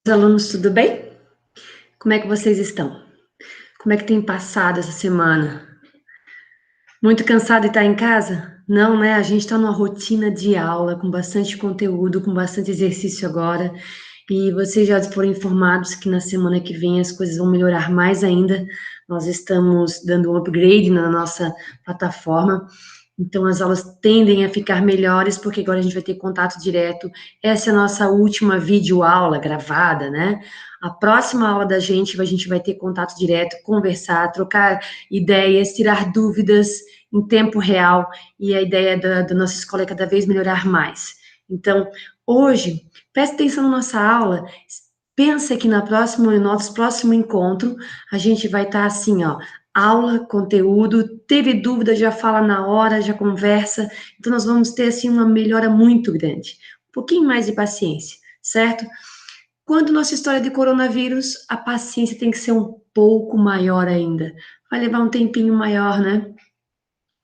Alunos, tudo bem? Como é que vocês estão? Como é que tem passado essa semana? Muito cansado de estar em casa? Não, né? A gente está numa rotina de aula, com bastante conteúdo, com bastante exercício agora, e vocês já foram informados que na semana que vem as coisas vão melhorar mais ainda. Nós estamos dando um upgrade na nossa plataforma, então as aulas tendem a ficar melhores, porque agora a gente vai ter contato direto. Essa é a nossa última videoaula gravada, né? A próxima aula da gente, a gente vai ter contato direto, conversar, trocar ideias, tirar dúvidas em tempo real, e a ideia da nossa escola é cada vez melhorar mais. Então, hoje, preste atenção na nossa aula, pensa que no nosso próximo encontro, a gente vai estar assim, ó, aula, conteúdo, teve dúvida, já fala na hora, já conversa, então nós vamos ter, assim, uma melhora muito grande. Um pouquinho mais de paciência, certo? Quanto à nossa história de coronavírus, a paciência tem que ser um pouco maior ainda. Vai levar um tempinho maior, né?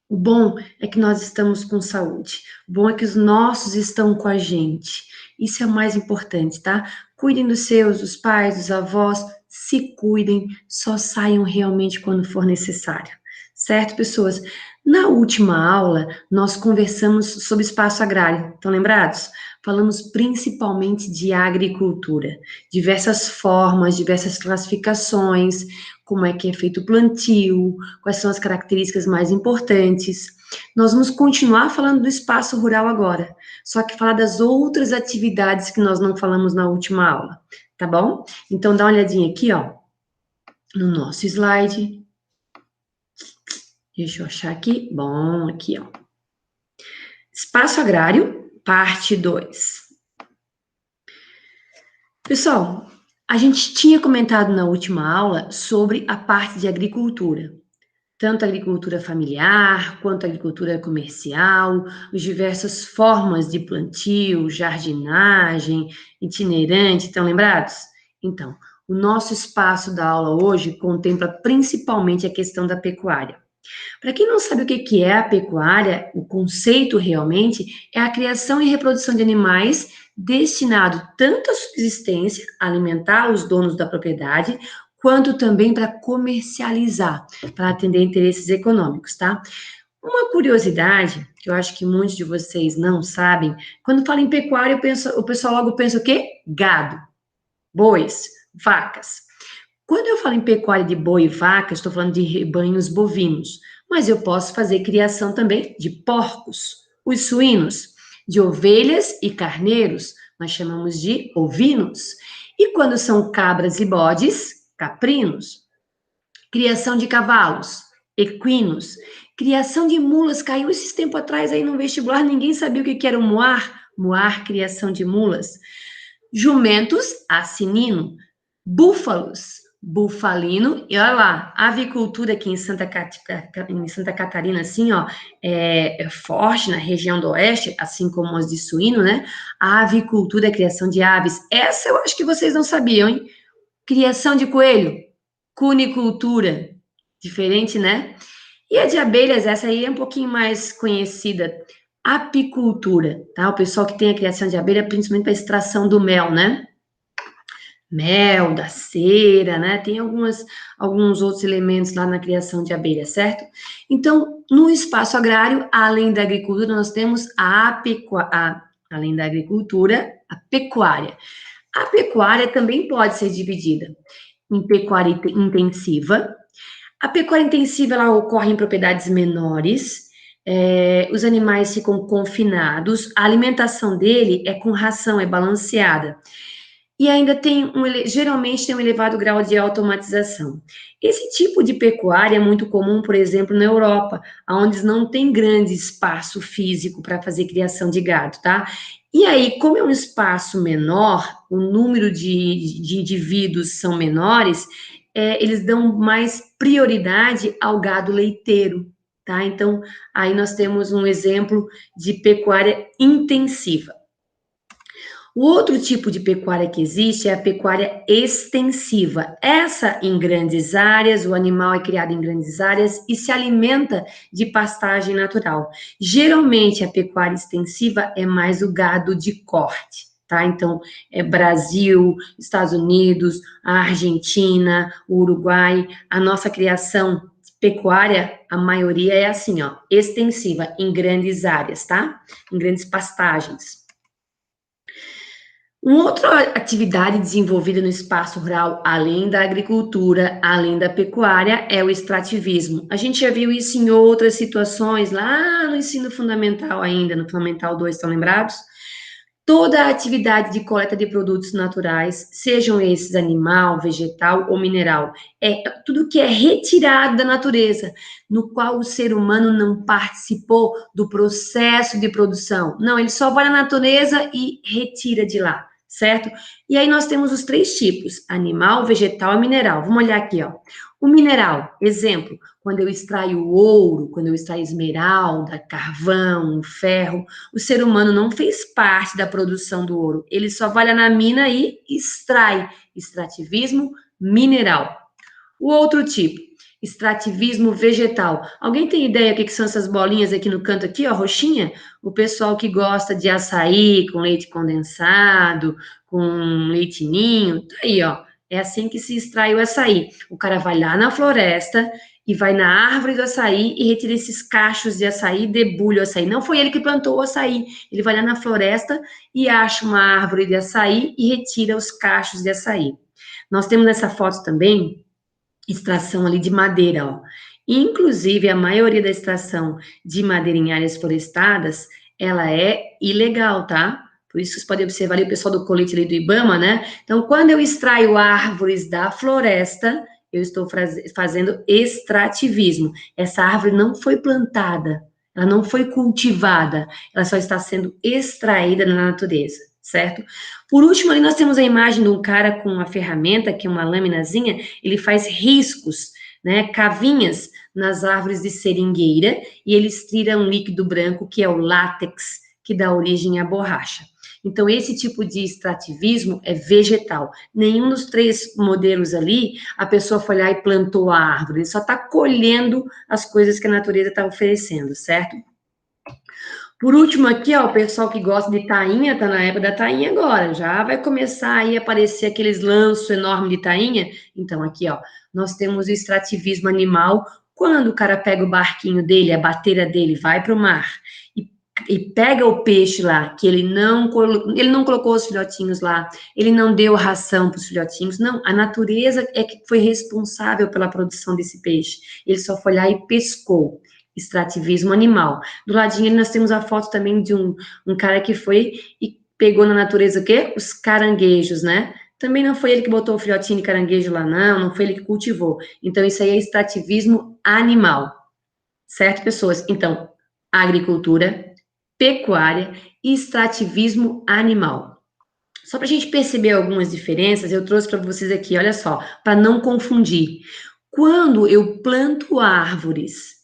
O bom é que nós estamos com saúde. O bom é que os nossos estão com a gente. Isso é o mais importante, tá? Cuidem dos seus, dos pais, dos avós. Se cuidem, só saiam realmente quando for necessário. Certo, pessoas? Na última aula, nós conversamos sobre espaço agrário. Estão lembrados? Falamos principalmente de agricultura. Diversas formas, diversas classificações, como é que é feito o plantio, quais são as características mais importantes. Nós vamos continuar falando do espaço rural agora, só que falar das outras atividades que nós não falamos na última aula, tá bom? Então, dá uma olhadinha aqui, ó, no nosso slide. Deixa eu achar aqui. Bom, aqui, ó. Espaço agrário, parte 2. Pessoal, a gente tinha comentado na última aula sobre a parte de agricultura. Tanto a agricultura familiar, quanto a agricultura comercial, as diversas formas de plantio, jardinagem, itinerante, estão lembrados? Então, o nosso espaço da aula hoje contempla principalmente a questão da pecuária. Para quem não sabe o que é a pecuária, o conceito realmente é a criação e reprodução de animais destinado tanto à subsistência, alimentar os donos da propriedade, quanto também para comercializar, para atender interesses econômicos, tá? Uma curiosidade, que eu acho que muitos de vocês não sabem, quando fala em pecuária, o pessoal logo pensa o quê? Gado, bois, vacas. Quando eu falo em pecuária de boi e vaca, estou falando de rebanhos bovinos, mas eu posso fazer criação também de porcos, os suínos, de ovelhas e carneiros, nós chamamos de ovinos. E quando são cabras e bodes, caprinos. Criação de cavalos, equinos. Criação de mulas, caiu esses tempos atrás aí no vestibular, ninguém sabia o que era o moar. Moar, criação de mulas. Jumentos, assinino. Búfalos, bufalino, e olha lá, a avicultura aqui em Santa Catarina, assim, ó, é forte na região do oeste, assim como as de suíno, né? A avicultura é a criação de aves. Essa eu acho que vocês não sabiam, hein? Criação de coelho, cunicultura, diferente, né? E a de abelhas, essa aí é um pouquinho mais conhecida, apicultura, tá? O pessoal que tem a criação de abelha, principalmente para extração do mel, né? Mel, da cera, né? Tem alguns outros elementos lá na criação de abelha, certo? Então, no espaço agrário, além da agricultura, nós temos além da agricultura, a pecuária. A pecuária também pode ser dividida em pecuária intensiva. A pecuária intensiva, ela ocorre em propriedades menores, os animais ficam confinados, a alimentação dele é com ração, é balanceada. E ainda geralmente tem um elevado grau de automatização. Esse tipo de pecuária é muito comum, por exemplo, na Europa, onde não tem grande espaço físico para fazer criação de gado, tá? E aí, como é um espaço menor, o número de indivíduos são menores, eles dão mais prioridade ao gado leiteiro, tá? Então, aí nós temos um exemplo de pecuária intensiva. O outro tipo de pecuária que existe é a pecuária extensiva. Essa em grandes áreas, o animal é criado em grandes áreas e se alimenta de pastagem natural. Geralmente a pecuária extensiva é mais o gado de corte, tá? Então, Brasil, Estados Unidos, a Argentina, o Uruguai, a nossa criação pecuária, a maioria é assim, ó, extensiva, em grandes áreas, tá? Em grandes pastagens. Uma outra atividade desenvolvida no espaço rural, além da agricultura, além da pecuária, é o extrativismo. A gente já viu isso em outras situações, lá no ensino fundamental ainda, no Fundamental 2, estão lembrados? Toda a atividade de coleta de produtos naturais, sejam esses animal, vegetal ou mineral, é tudo que é retirado da natureza, no qual o ser humano não participou do processo de produção. Não, ele só vai na natureza e retira de lá, certo? E aí nós temos os três tipos: animal, vegetal e mineral. Vamos olhar aqui, ó. O mineral, exemplo, quando eu extraio ouro, quando eu extraio esmeralda, carvão, ferro, o ser humano não fez parte da produção do ouro, ele só vai lá na mina e extrai. Extrativismo mineral. O outro tipo, extrativismo vegetal. Alguém tem ideia o que são essas bolinhas aqui no canto aqui, ó, roxinha? O pessoal que gosta de açaí com leite condensado, com leite ninho, tá aí, ó. É assim que se extrai o açaí. O cara vai lá na floresta e vai na árvore do açaí e retira esses cachos de açaí, debulha o açaí. Não foi ele que plantou o açaí. Ele vai lá na floresta e acha uma árvore de açaí e retira os cachos de açaí. Nós temos nessa foto também extração ali de madeira, ó. Inclusive, a maioria da extração de madeira em áreas florestadas, ela é ilegal, tá? Por isso, vocês podem observar ali o pessoal do colete ali do IBAMA, né? Então, quando eu extraio árvores da floresta, eu estou fazendo extrativismo. Essa árvore não foi plantada, ela não foi cultivada, ela só está sendo extraída na natureza, certo? Por último, ali nós temos a imagem de um cara com uma ferramenta, que é uma laminazinha, ele faz riscos, né, cavinhas nas árvores de seringueira, e ele tira um líquido branco, que é o látex, que dá origem à borracha. Então, esse tipo de extrativismo é vegetal. Nenhum dos três modelos ali, a pessoa foi lá e plantou a árvore, ele só está colhendo as coisas que a natureza está oferecendo, certo? Por último aqui, ó, o pessoal que gosta de tainha, tá na época da tainha agora, já vai começar aí a aparecer aqueles lanços enormes de tainha. Então, aqui, ó, nós temos o extrativismo animal, quando o cara pega o barquinho dele, a bateira dele, vai para o mar e pega o peixe lá, que ele não colocou os filhotinhos lá, ele não deu ração para os filhotinhos, não, a natureza é que foi responsável pela produção desse peixe, ele só foi lá e pescou. Extrativismo animal. Do ladinho nós temos a foto também de um cara que foi e pegou na natureza o quê? Os caranguejos, né? Também não foi ele que botou o filhotinho de caranguejo lá, não foi ele que cultivou. Então, isso aí é extrativismo animal. Certo, pessoas? Então, agricultura, pecuária e extrativismo animal. Só para a gente perceber algumas diferenças, eu trouxe para vocês aqui, olha só, para não confundir. Quando eu planto árvores,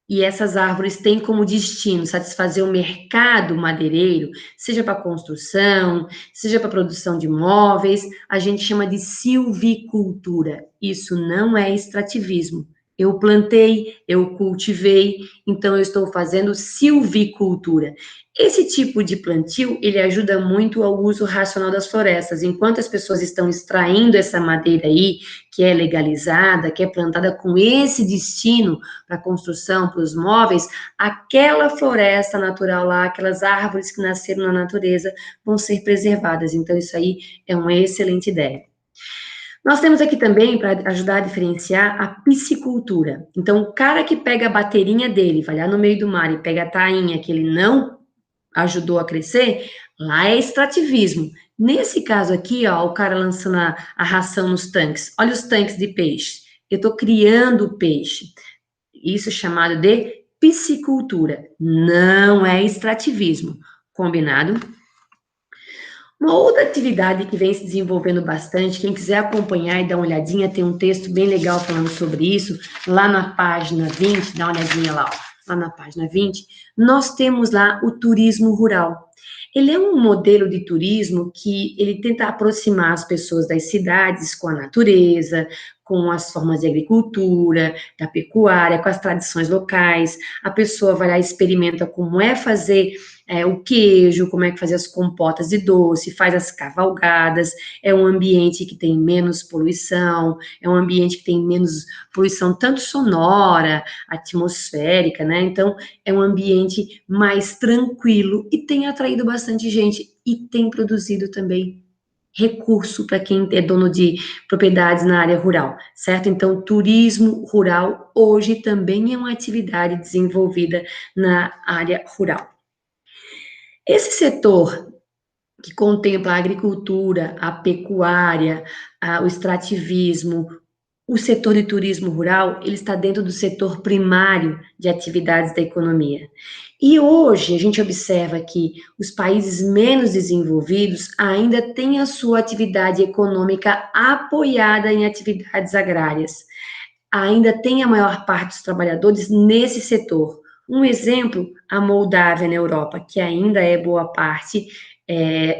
e essas árvores têm como destino satisfazer o mercado madeireiro, seja para construção, seja para produção de móveis, a gente chama de silvicultura. Isso não é extrativismo. Eu plantei, eu cultivei, então eu estou fazendo silvicultura. Esse tipo de plantio, ele ajuda muito ao uso racional das florestas. Enquanto as pessoas estão extraindo essa madeira aí, que é legalizada, que é plantada com esse destino para construção, para os móveis, aquela floresta natural lá, aquelas árvores que nasceram na natureza, vão ser preservadas. Então, isso aí é uma excelente ideia. Nós temos aqui também, para ajudar a diferenciar, a piscicultura. Então, o cara que pega a bateirinha dele, vai lá no meio do mar e pega a tainha que ele não ajudou a crescer, lá é extrativismo. Nesse caso aqui, ó, o cara lançando a ração nos tanques. Olha os tanques de peixe. Eu estou criando peixe. Isso é chamado de piscicultura. Não é extrativismo. Combinado? Uma outra atividade que vem se desenvolvendo bastante, quem quiser acompanhar e dar uma olhadinha, tem um texto bem legal falando sobre isso, lá na página 20, dá uma olhadinha lá, ó, lá na página 20, nós temos lá o turismo rural. Ele é um modelo de turismo que ele tenta aproximar as pessoas das cidades com a natureza, com as formas de agricultura, da pecuária, com as tradições locais. A pessoa vai lá e experimenta como é fazer o queijo, como é que fazer as compotas de doce, faz as cavalgadas. É um ambiente que tem menos poluição, é um ambiente que tem menos poluição tanto sonora, atmosférica, né? Então, é um ambiente mais tranquilo e tem atraído bastante gente e tem produzido também recurso para quem é dono de propriedades na área rural, certo? Então, turismo rural hoje também é uma atividade desenvolvida na área rural. Esse setor que contempla a agricultura, a pecuária, o extrativismo, o setor de turismo rural, ele está dentro do setor primário de atividades da economia. E hoje a gente observa que os países menos desenvolvidos ainda têm a sua atividade econômica apoiada em atividades agrárias. Ainda tem a maior parte dos trabalhadores nesse setor. Um exemplo, a Moldávia na Europa, que ainda é boa parte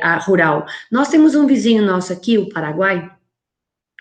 a rural. Nós temos um vizinho nosso aqui, o Paraguai.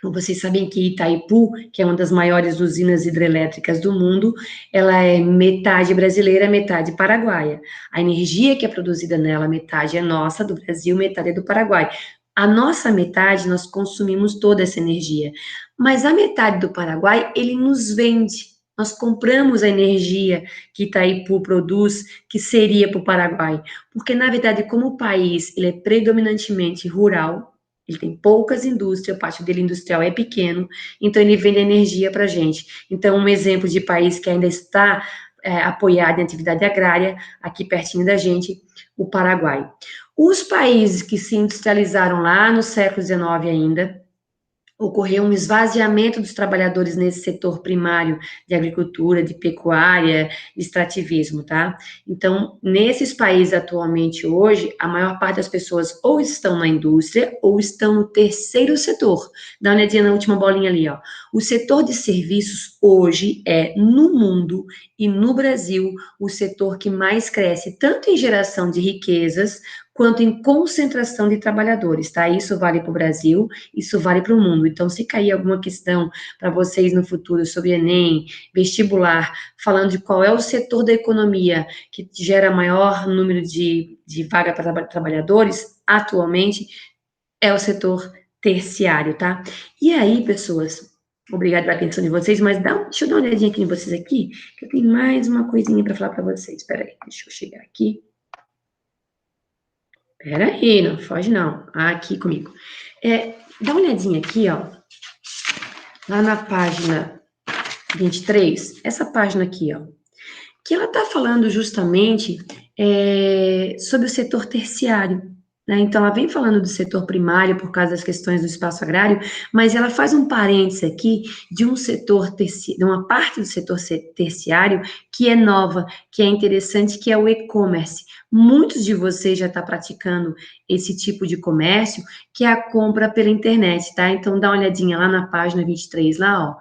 Vocês sabem que Itaipu, que é uma das maiores usinas hidrelétricas do mundo, ela é metade brasileira, metade paraguaia. A energia que é produzida nela, metade é nossa, do Brasil, metade é do Paraguai. A nossa metade, nós consumimos toda essa energia. Mas a metade do Paraguai, ele nos vende. Nós compramos a energia que Itaipu produz, que seria para o Paraguai. Porque, na verdade, como o país ele é predominantemente rural, ele tem poucas indústrias, a parte dele industrial é pequeno, então ele vende energia para a gente. Então, um exemplo de país que ainda está apoiado em atividade agrária, aqui pertinho da gente, o Paraguai. Os países que se industrializaram lá no século XIX ainda, ocorreu um esvaziamento dos trabalhadores nesse setor primário de agricultura, de pecuária, de extrativismo, tá? Então, nesses países atualmente hoje, a maior parte das pessoas ou estão na indústria ou estão no terceiro setor. Dá uma olhadinha na última bolinha ali, ó. O setor de serviços hoje é, no mundo e no Brasil, o setor que mais cresce, tanto em geração de riquezas, quanto em concentração de trabalhadores, tá? Isso vale para o Brasil, isso vale para o mundo. Então, se cair alguma questão para vocês no futuro sobre Enem, vestibular, falando de qual é o setor da economia que gera maior número de vaga para trabalhadores, atualmente, é o setor terciário, tá? E aí, pessoas, obrigada pela atenção de vocês, mas deixa eu dar uma olhadinha aqui em vocês aqui, que eu tenho mais uma coisinha para falar para vocês. Espera aí, deixa eu chegar aqui. Peraí, não foge não. Aqui comigo. Dá uma olhadinha aqui, ó. Lá na página 23, essa página aqui, ó. Que ela tá falando justamente sobre o setor terciário, né? Então, ela vem falando do setor primário por causa das questões do espaço agrário, mas ela faz um parêntese aqui de um setor terciário, de uma parte do setor terciário que é nova, que é interessante, que é o e-commerce. Muitos de vocês já estão praticando esse tipo de comércio, que é a compra pela internet, tá? Então, dá uma olhadinha lá na página 23, lá, ó.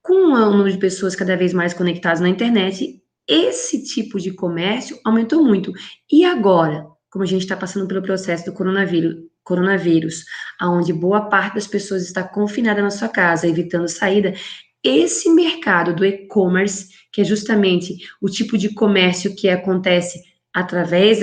Com o número de pessoas cada vez mais conectadas na internet, esse tipo de comércio aumentou muito. E agora, como a gente está passando pelo processo do coronavírus, onde boa parte das pessoas está confinada na sua casa, evitando saída, esse mercado do e-commerce, que é justamente o tipo de comércio que acontece através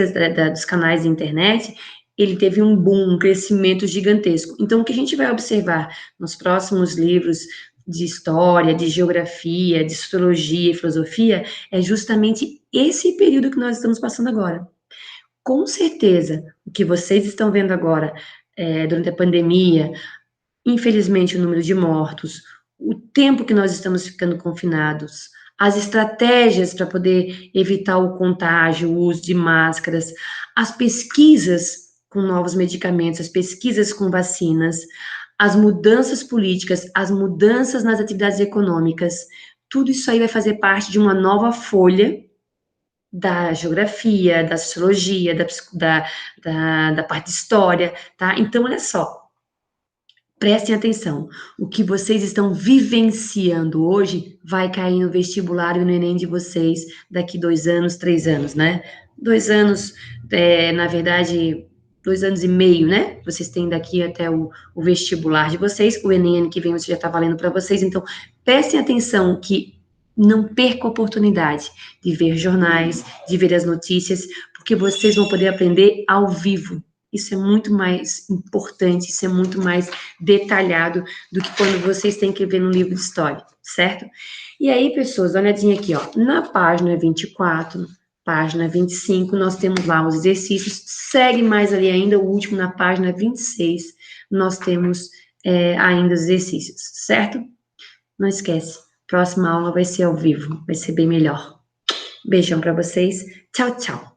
dos canais de internet, ele teve um boom, um crescimento gigantesco. Então, o que a gente vai observar nos próximos livros de história, de geografia, de sociologia e filosofia, é justamente esse período que nós estamos passando agora. Com certeza, o que vocês estão vendo agora, durante a pandemia, infelizmente o número de mortos, o tempo que nós estamos ficando confinados, as estratégias para poder evitar o contágio, o uso de máscaras, as pesquisas com novos medicamentos, as pesquisas com vacinas, as mudanças políticas, as mudanças nas atividades econômicas, tudo isso aí vai fazer parte de uma nova folha da geografia, da sociologia, da parte de história, tá? Então, olha só, prestem atenção, o que vocês estão vivenciando hoje vai cair no vestibular e no Enem de vocês daqui 2 anos, 3 anos, né? 2 anos, na verdade, 2 anos e meio, né? Vocês têm daqui até o vestibular de vocês, o Enem ano que vem você já está valendo para vocês, então prestem atenção que não perca a oportunidade de ver jornais, de ver as notícias, porque vocês vão poder aprender ao vivo. Isso é muito mais importante, isso é muito mais detalhado do que quando vocês têm que ver no livro de história, certo? E aí, pessoas, dá uma olhadinha aqui, ó, na página 24, página 25, nós temos lá os exercícios, segue mais ali ainda, o último na página 26, nós temos ainda os exercícios, certo? Não esquece, próxima aula vai ser ao vivo, vai ser bem melhor. Beijão para vocês, tchau, tchau.